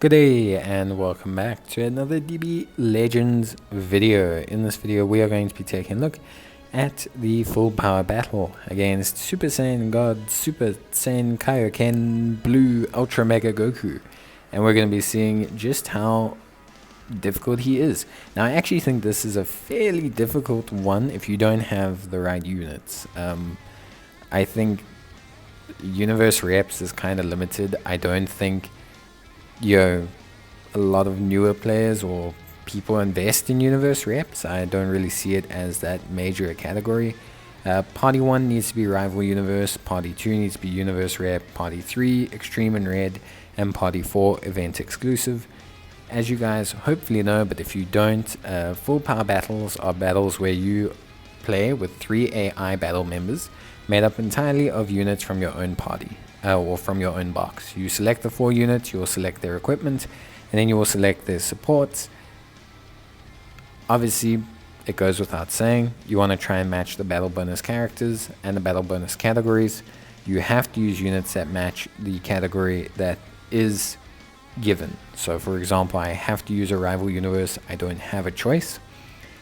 Good day and welcome back to another DB Legends video. In this video we are going to be taking a look at the full power battle against Super Saiyan God Super Saiyan Kaioken Blue Ultra Mega Goku. And we're going to be seeing just how difficult he is. Now I actually think this is a fairly difficult one if you don't have the right units. I think universe reps is kind of limited. I don't think a lot of newer players or people invest in universe reps. I don't really see it as that major a category. Party 1 needs to be rival universe, Party 2 needs to be universe rep, Party 3 extreme and red, and Party 4 event exclusive. As you guys hopefully know, but if you don't, full power battles are battles where you play with 3 AI battle members made up entirely of units from your own party. Or from your own box. You select the 4 units, you will select their equipment, and then you will select their supports. Obviously, it goes without saying, you want to try and match the battle bonus characters and the battle bonus categories. You have to use units that match the category that is given. So for example, I have to use a rival universe, I don't have a choice.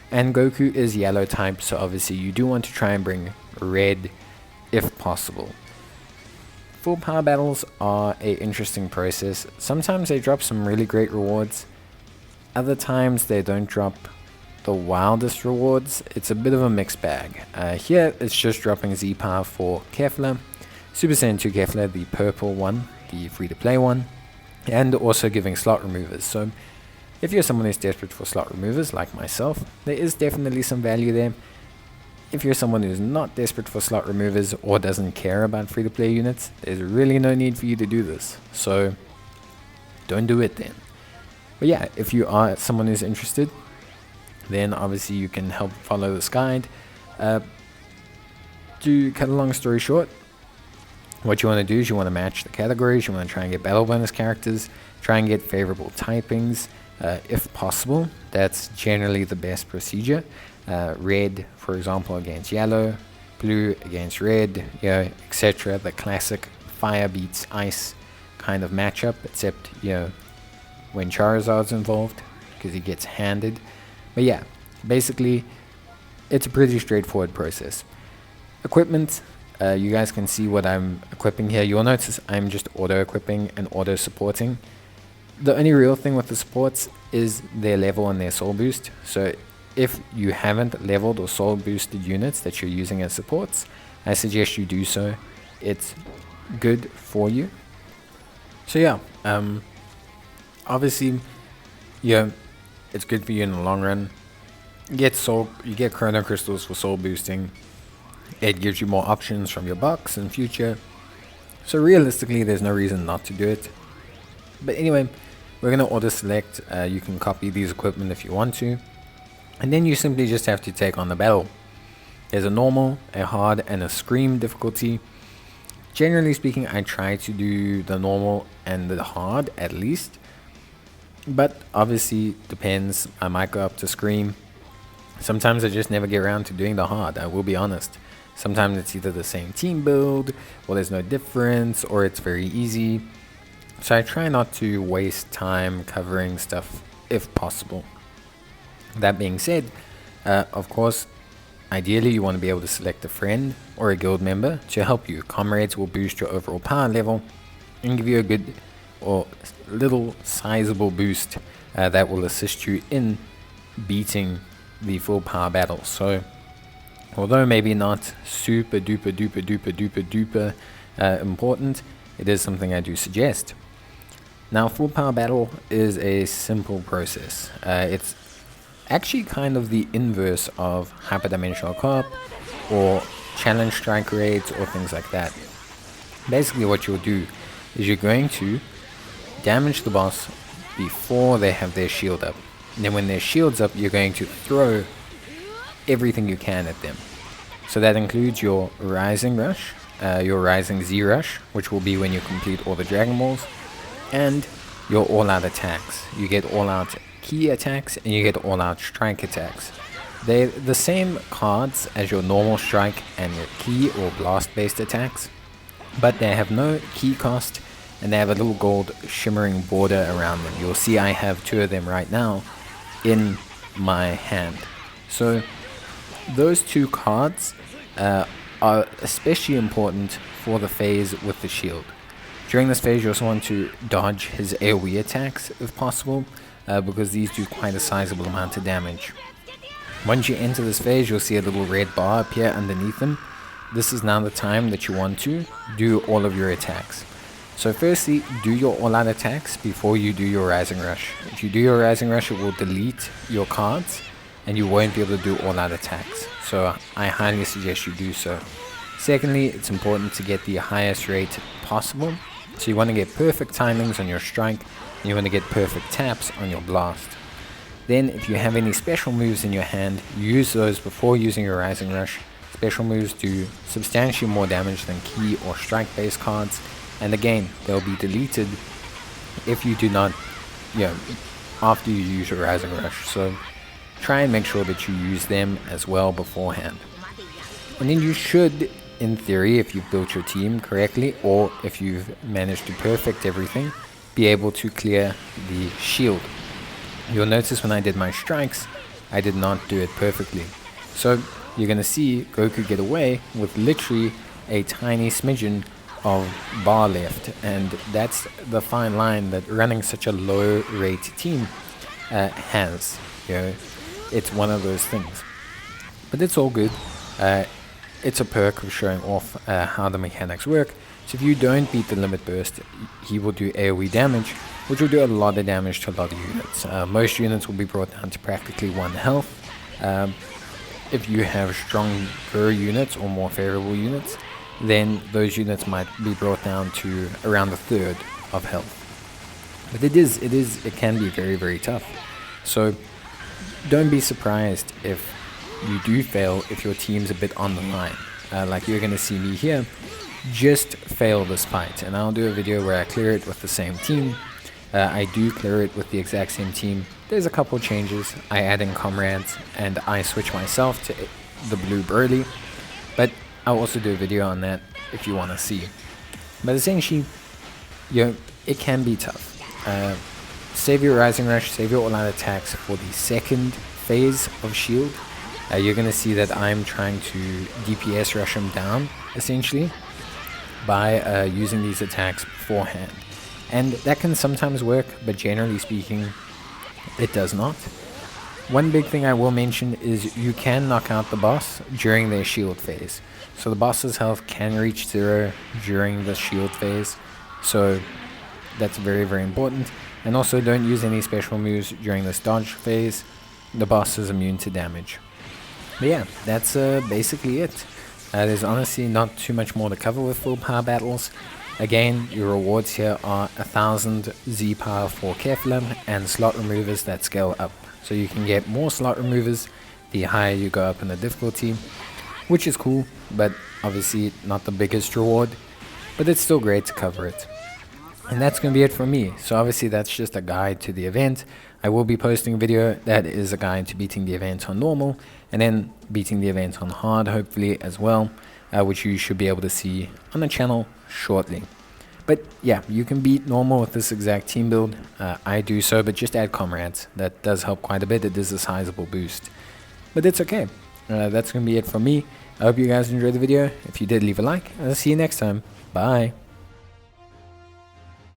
And Goku is yellow type, so obviously you do want to try and bring red if possible. Full power battles are an interesting process. Sometimes they drop some really great rewards. Other times they don't drop the wildest rewards. It's a bit of a mixed bag. Here it's just dropping Z power for Kefla, Super Saiyan 2 Kefla, the purple one, the free to play one, and also giving slot removers. So if you're someone who's desperate for slot removers like myself, there is definitely some value there. If you're someone who's not desperate for slot removers or doesn't care about free-to-play units, there's really no need for you to do this. So don't do it then. But yeah, if you are someone who's interested, then obviously you can help follow this guide. To cut a long story short, what you want to do is you want to match the categories, you want to try and get battle bonus characters, try and get favorable typings if possible. That's generally the best procedure. Red, for example, against yellow, blue against red, etc. The classic fire beats ice kind of matchup, except when Charizard's involved, because he gets handed. But yeah, basically, it's a pretty straightforward process. Equipment, you guys can see what I'm equipping here. You'll notice I'm just auto-equipping and auto-supporting. The only real thing with the supports is their level and their soul boost. So if you haven't leveled or soul boosted units that you're using as supports, I suggest you do so. It's good for you. So yeah, obviously, it's good for you in the long run. You get chrono crystals for soul boosting. It gives you more options from your box in future. So realistically, there's no reason not to do it. But anyway, we're gonna auto select. You can copy these equipment if you want to. And then you simply just have to take on the battle. There's a normal, a hard, and a scream difficulty. Generally speaking, I try to do the normal and the hard at least. But obviously, depends. I might go up to scream. Sometimes I just never get around to doing the hard, I will be honest. Sometimes it's either the same team build, or there's no difference, or it's very easy. So I try not to waste time covering stuff if possible. That being said, of course, ideally you want to be able to select a friend or a guild member to help you. Comrades will boost your overall power level and give you a good or little sizable boost that will assist you in beating the full power battle. So although maybe not super duper important, it is something I do suggest. Now, full power battle is a simple process. It's actually kind of the inverse of hyperdimensional co-op or challenge strike raids or things like that. Basically what you'll do is you're going to damage the boss before they have their shield up. And then when their shield's up, you're going to throw everything you can at them. So that includes your Rising Rush, your Rising Z Rush, which will be when you complete all the Dragon Balls, and your all-out attacks. You get all-out key attacks and you get all-out strike attacks. They're the same cards as your normal strike and your key or blast based attacks, but they have no key cost and they have a little gold shimmering border around them. You'll see I have 2 of them right now in my hand. So those 2 cards are especially important for the phase with the shield. During this phase, you also want to dodge his AoE attacks if possible, because these do quite a sizable amount of damage. Once you enter this phase, you'll see a little red bar appear underneath them. This is now the time that you want to do all of your attacks. So firstly, do your all-out attacks before you do your Rising Rush. If you do your Rising Rush, it will delete your cards, and you won't be able to do all-out attacks. So I highly suggest you do so. Secondly, it's important to get the highest rate possible. So you want to get perfect timings on your strike, and you want to get perfect taps on your blast. Then if you have any special moves in your hand, use those before using your Rising Rush. Special moves do substantially more damage than key or strike based cards, and again, they'll be deleted if you do not, after you use your Rising Rush. So try and make sure that you use them as well beforehand. And then you should, in theory, if you've built your team correctly, or if you've managed to perfect everything, be able to clear the shield. You'll notice when I did my strikes, I did not do it perfectly. So you're going to see Goku get away with literally a tiny smidgen of bar left, and that's the fine line that running such a low rate team has. It's one of those things. But it's all good. It's a perk of showing off how the mechanics work. So if you don't beat the limit burst, he will do AoE damage, which will do a lot of damage to a lot of units. Most units will be brought down to practically 1 health. If you have stronger units or more favorable units, then those units might be brought down to around 1/3 of health. But it can be very, very tough. So don't be surprised if you do fail if your team's a bit on the line. Like you're going to see me here, just fail this fight, and I'll do a video where I clear it with the same team. I do clear it with the exact same team. There's a couple changes. I add in comrades, and I switch myself to the blue Broly, but I'll also do a video on that if you want to see. But essentially, it can be tough. Save your Rising Rush, save your all-out attacks for the second phase of shield. You're going to see that I'm trying to DPS rush him down, essentially, by using these attacks beforehand. And that can sometimes work, but generally speaking, it does not. One big thing I will mention is you can knock out the boss during their shield phase. So the boss's health can reach 0 during the shield phase. So that's very, very important. And also don't use any special moves during this dodge phase. The boss is immune to damage. But yeah, that's basically it. There's honestly not too much more to cover with full power battles. Again, your rewards here are 1000 Z power for Kefla and slot removers that scale up. So you can get more slot removers the higher you go up in the difficulty, which is cool, but obviously not the biggest reward, but it's still great to cover it. And that's going to be it from me. So obviously that's just a guide to the event. I will be posting a video that is a guide to beating the event on normal, and then beating the event on hard, hopefully, as well, which you should be able to see on the channel shortly. But yeah, you can beat normal with this exact team build. I do so, but just add comrades. That does help quite a bit. It is a sizable boost. But it's okay. That's going to be it from me. I hope you guys enjoyed the video. If you did, leave a like. I'll see you next time. Bye.